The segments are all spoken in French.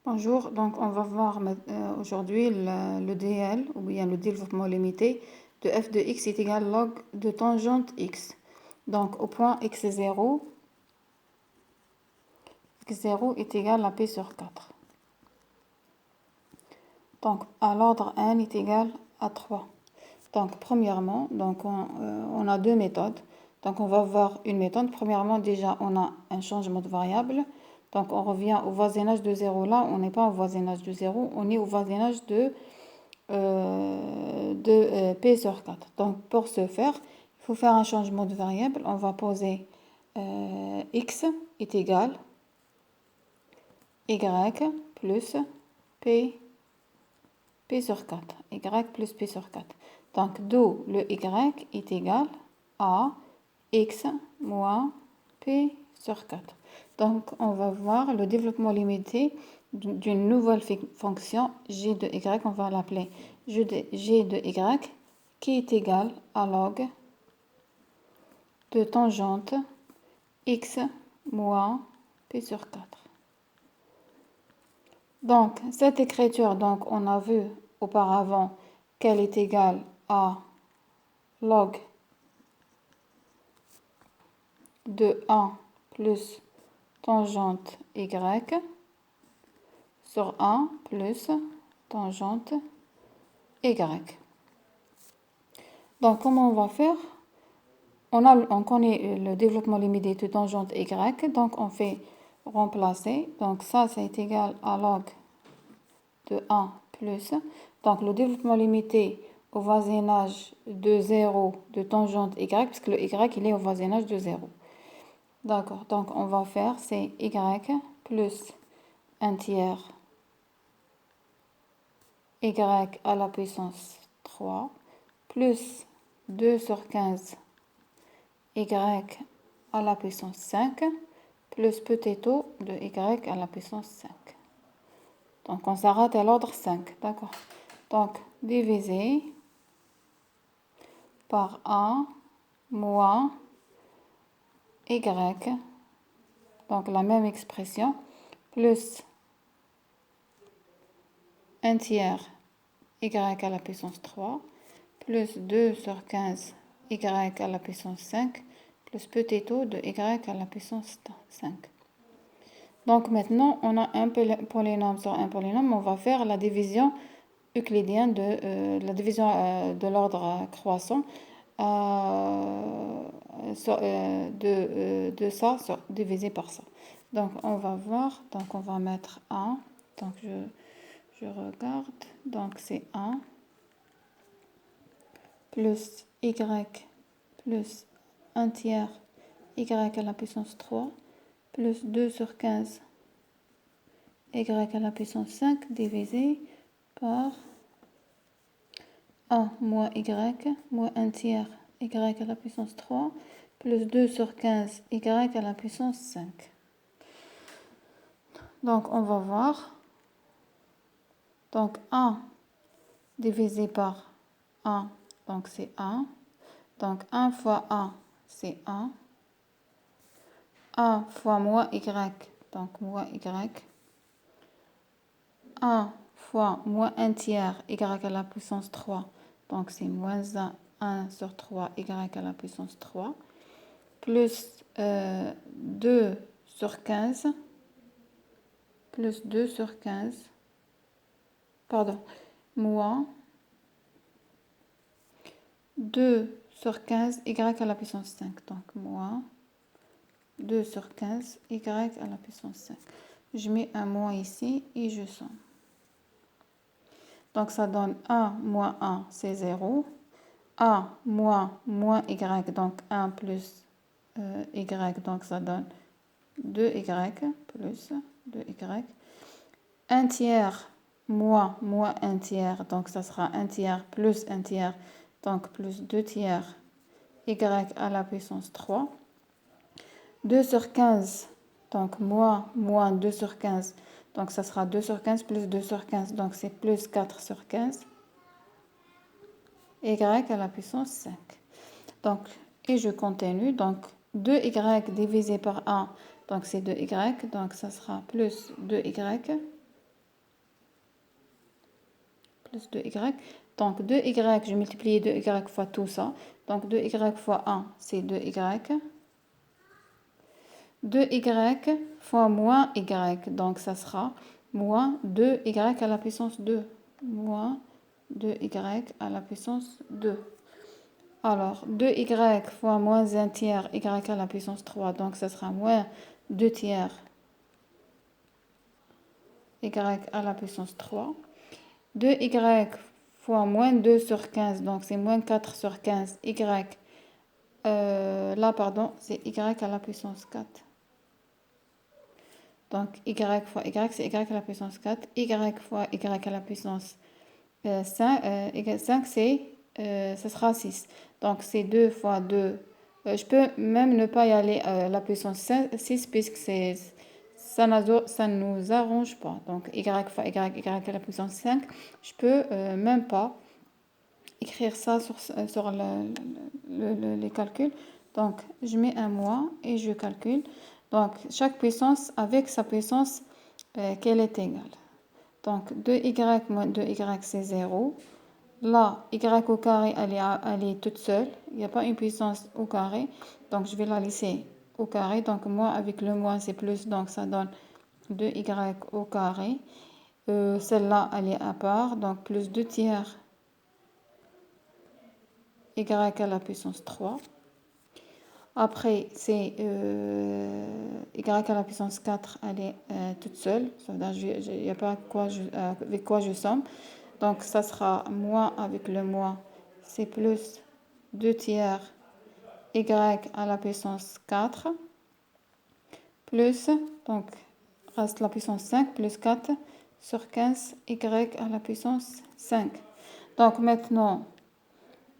Bonjour, donc on va voir aujourd'hui le DL ou bien le développement limité de f de x est égal log de tangente x. Donc au point x0 est égal à p sur 4. Donc à l'ordre n est égal à 3. Donc premièrement, on a deux méthodes. Donc on va voir une méthode. Premièrement, déjà on a un changement de variable. Donc on revient au voisinage de 0. Là, on n'est pas au voisinage de 0, on est au voisinage de P sur 4. Donc pour ce faire, il faut faire un changement de variable. On va poser x est égal y plus P sur 4. Y plus P sur 4. Donc d'où le y est égal à x moins P sur 4. Donc on va voir le développement limité d'une nouvelle fonction g de y, on va l'appeler g de y, qui est égal à log de tangente x moins P sur 4. Donc cette écriture, donc on a vu auparavant qu'elle est égale à log de 1 plus tangente y sur 1 plus tangente y. Donc comment on va faire? On connaît le développement limité de tangente y, donc on fait remplacer. Donc ça c'est égal à log de 1 plus. Donc le développement limité au voisinage de 0 de tangente y, puisque le y il est au voisinage de 0. D'accord, donc on va faire c'est y plus 1 tiers y à la puissance 3 plus 2 sur 15 y à la puissance 5 plus petit o de y à la puissance 5. Donc on s'arrête à l'ordre 5, d'accord. Donc divisé par 1 moins y, donc la même expression, plus 1 tiers y à la puissance 3, plus 2 sur 15 y à la puissance 5, plus petit o de y à la puissance 5. Donc maintenant, on a un polynôme sur un polynôme, on va faire la division euclidienne de la division de l'ordre croissant de ça divisé par ça. Donc on va voir, donc on va mettre 1, donc je regarde, donc c'est 1 plus y plus 1 tiers y à la puissance 3 plus 2 sur 15 y à la puissance 5 divisé par 1 moins y moins 1 tiers y à la puissance 3 plus 2 sur 15 y à la puissance 5. Donc on va voir. Donc 1 divisé par 1, donc c'est 1. Donc 1 fois 1, c'est 1. 1 fois moins y, donc moins y. 1 fois moins 1 tiers y à la puissance 3, donc c'est moins 1 sur 3 y à la puissance 3, plus 2 sur 15, plus 2 sur 15, pardon, moins 2 sur 15 y à la puissance 5, donc moins 2 sur 15 y à la puissance 5. Je mets un moins ici et je somme. Donc ça donne 1 moins 1, c'est 0. 1 moins y, donc 1 plus y, donc ça donne 2y plus 2y. 1 tiers moins 1 tiers, donc ça sera 1 tiers plus 1 tiers, donc plus 2 tiers y à la puissance 3. 2 sur 15, donc moins 2 sur 15, donc ça sera 2 sur 15 plus 2 sur 15, donc c'est plus 4 sur 15, y à la puissance 5. Donc, et je continue, donc 2y divisé par 1, donc c'est 2y, donc ça sera plus 2y plus 2y. Donc 2y, je multiplie 2y fois tout ça. Donc 2y fois 1, c'est 2y. 2y fois moins y, donc ça sera moins 2y à la puissance 2. Moins 2y à la puissance 2. Alors, 2y fois moins 1 tiers y à la puissance 3, donc ça sera moins 2 tiers y à la puissance 3. 2y fois moins 2 sur 15, donc c'est moins 4 sur 15 y. Là, pardon, c'est y à la puissance 4. Donc, y fois y, c'est y à la puissance 4. Y fois y à la puissance 5, ça sera 6. Donc, c'est 2 fois 2. Je peux même ne pas y aller à la puissance 6 puisque ça ne nous arrange pas. Donc, y fois y à la puissance 5, je peux même pas écrire ça sur les calculs. Donc, je mets un moins et je calcule. Donc, chaque puissance avec sa puissance qu'elle est égale. Donc, 2y moins 2y, c'est 0. Là, y au carré, elle est toute seule. Il n'y a pas une puissance au carré. Donc, je vais la laisser au carré. Donc, moins avec le moins, c'est plus. Donc, ça donne 2y au carré. Celle-là, elle est à part. Donc, plus 2 tiers y à la puissance 3. Après, c'est y à la puissance 4, elle est toute seule. Il n'y a pas avec quoi je somme. Donc, ça sera moins avec le moins, c'est plus 2 tiers y à la puissance 4, plus, donc, reste la puissance 5, plus 4 sur 15 y à la puissance 5. Donc, maintenant,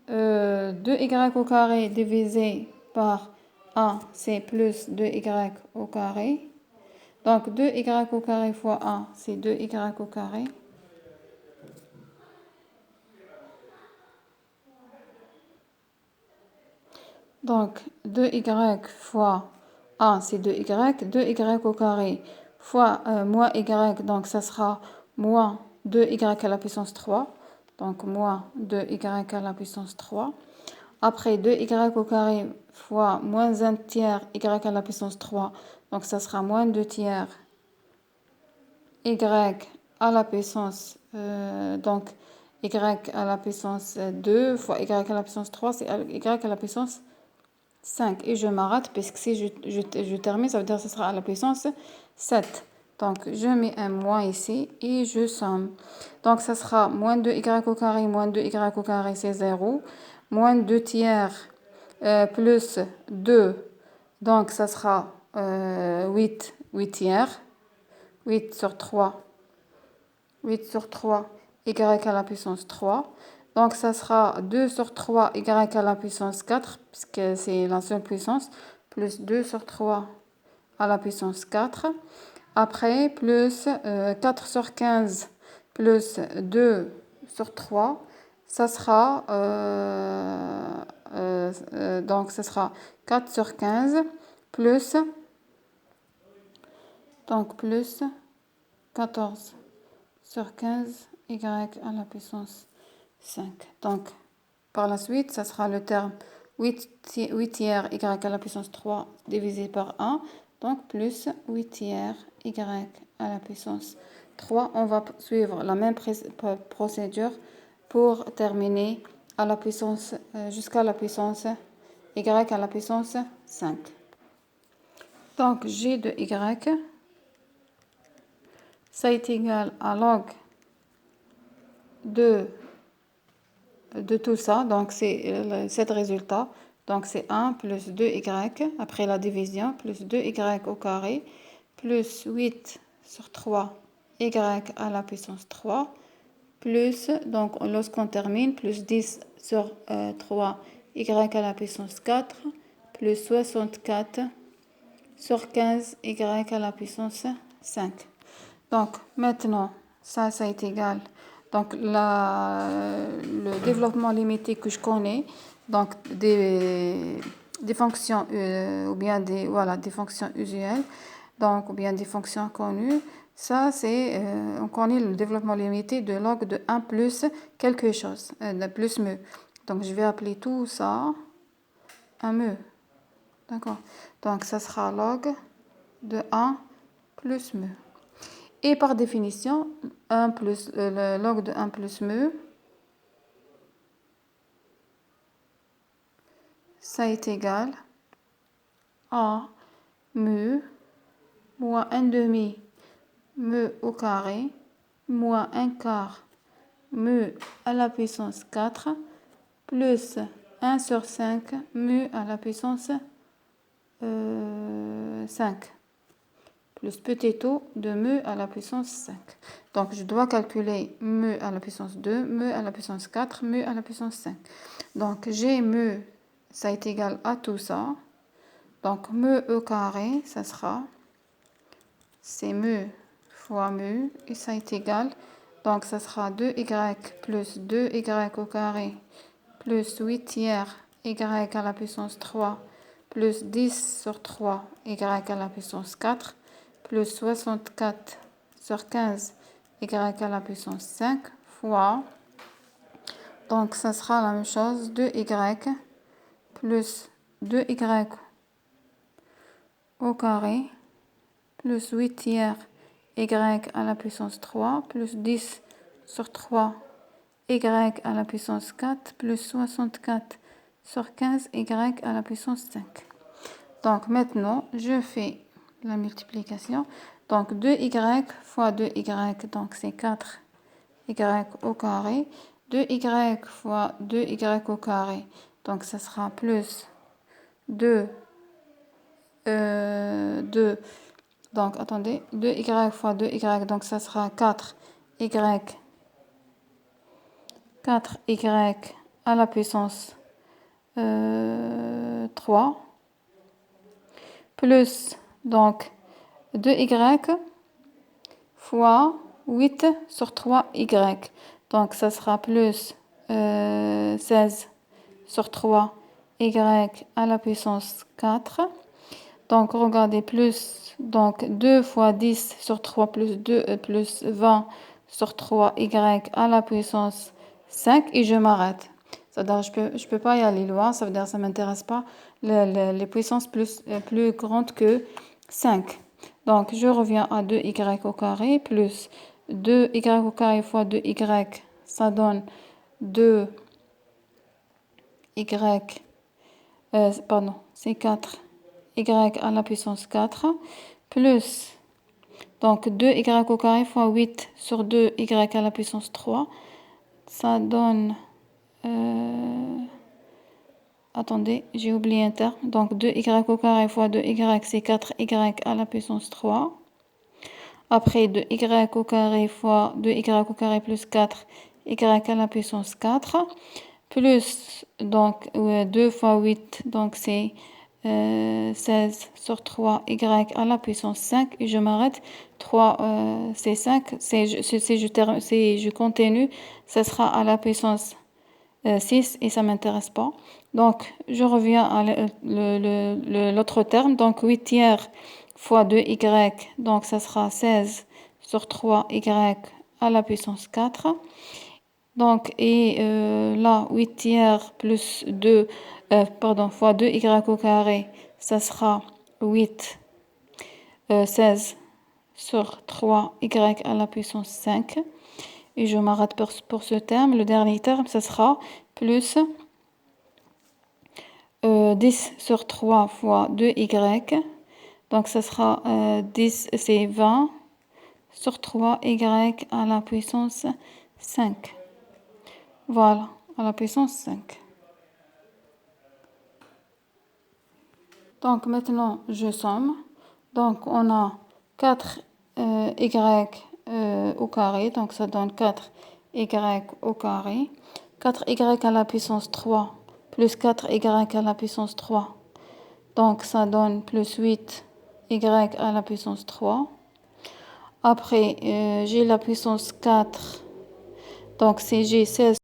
2y au carré divisé par 1, c'est plus 2y au carré. Donc, 2y au carré fois 1, c'est 2y au carré. Donc, 2y fois 1, c'est 2y. 2y au carré fois moins y, donc ça sera moins 2y à la puissance 3. Donc, moins 2y à la puissance 3. Après, 2y au carré fois moins 1 tiers y à la puissance 3. Donc, ça sera moins 2 tiers y à la puissance, donc y à la puissance 2 fois y à la puissance 3, c'est y à la puissance 5. Et je m'arrête parce que si je termine, ça veut dire que ce sera à la puissance 7. Donc, je mets un moins ici et je somme. Donc, ça sera moins 2y au carré, moins 2y au carré, c'est 0. Moins 2 tiers plus 2. Donc, ça sera 8 tiers. 8 sur 3. 8 sur 3, y à la puissance 3. Donc, ça sera 2 sur 3, y à la puissance 4, puisque c'est la seule puissance, plus 2 sur 3 à la puissance 4. Après, plus 4 sur 15, plus 2 sur 3, ça sera, donc, ça sera 4 sur 15, plus, donc, plus 14 sur 15, y à la puissance 5. Donc, par la suite, ça sera le terme 8 tiers y à la puissance 3 divisé par 1. Donc, plus 8 tiers y à la puissance 3. On va suivre la même procédure pour terminer à la puissance, jusqu'à la puissance y à la puissance 5. Donc, g de y, ça est égal à log de tout ça. Donc, c'est 7 résultats. Donc, c'est 1 plus 2y après la division, plus 2y au carré, plus 8 sur 3 y à la puissance 3, plus, donc lorsqu'on termine, plus 10 sur 3 y à la puissance 4, plus 64 sur 15 y à la puissance 5. Donc, maintenant, ça est égal. Donc, le développement limité que je connais, donc des fonctions ou bien des fonctions usuelles, donc ou bien des fonctions connues. Ça, c'est, on connaît le développement limité de log de 1 plus quelque chose, de plus mu. Donc, je vais appeler tout ça un mu. D'accord. Donc, ça sera log de 1 plus mu. Et par définition, le log de 1 plus mu, ça est égal à mu moins 1 demi mu au carré moins 1 quart mu à la puissance 4 plus 1 sur 5 mu à la puissance 5 plus petit o de mu à la puissance 5. Donc, je dois calculer mu à la puissance 2, mu à la puissance 4, mu à la puissance 5. Donc, j'ai mu, ça est égal à tout ça. Donc, mu au carré, ça sera, c'est mu fois mu, et ça est égal. Donc, ça sera 2y plus 2y au carré plus 8 tiers y à la puissance 3 plus 10 sur 3 y à la puissance 4 plus 64 sur 15 y à la puissance 5 fois, donc ça sera la même chose, 2y plus 2y au carré plus 8 tiers y à la puissance 3 plus 10 sur 3 y à la puissance 4 plus 64 sur 15 y à la puissance 5. Donc maintenant, je fais la multiplication. Donc 2y fois 2y, donc c'est 4y au carré. 2y fois 2y au carré, donc ça sera plus 2, donc attendez, 2y fois 2y, donc ça sera 4y à la puissance 3 plus donc 2y fois 8 sur 3y. Donc ça sera plus 16 sur 3y à la puissance 4. Donc regardez, plus donc 2 fois 10 sur 3 plus 2 plus 20 sur 3y à la puissance 5 et je m'arrête. C'est-à-dire je peux pas y aller loin, ça veut dire ça m'intéresse pas les puissances plus grandes que 5. Donc je reviens à 2y au carré plus 2y au carré fois 2y, ça donne 2y, pardon, c'est 4y à la puissance 4 plus donc 2y au carré fois 8 sur 2y à la puissance 3, ça donne attendez, j'ai oublié un terme. Donc 2y au carré fois 2y, c'est 4y à la puissance 3. Après 2y au carré fois 2y au carré plus 4y à la puissance 4. Plus donc 2 fois 8, donc c'est 16 sur 3y à la puissance 5. Et je m'arrête. 3, c'est 5. Je continue, ça sera à la puissance 6 et ça ne m'intéresse pas. Donc, je reviens à l'autre terme. Donc, 8 tiers fois 2y, donc ça sera 16 sur 3y à la puissance 4. Donc, et là, 8 tiers plus 2, fois 2y au carré, ça sera 16 sur 3y à la puissance 5. Et je m'arrête pour ce terme. Le dernier terme, ça sera plus 10 sur 3 fois 2y. Donc, ça sera 10, c'est 20 sur 3y à la puissance 5. Voilà, à la puissance 5. Donc, maintenant, je somme. Donc, on a 4y au carré. Donc, ça donne 4y au carré. 4y à la puissance 3 plus 4y à la puissance 3. Donc, ça donne plus 8y à la puissance 3. Après, j'ai la puissance 4. Donc, j'ai 16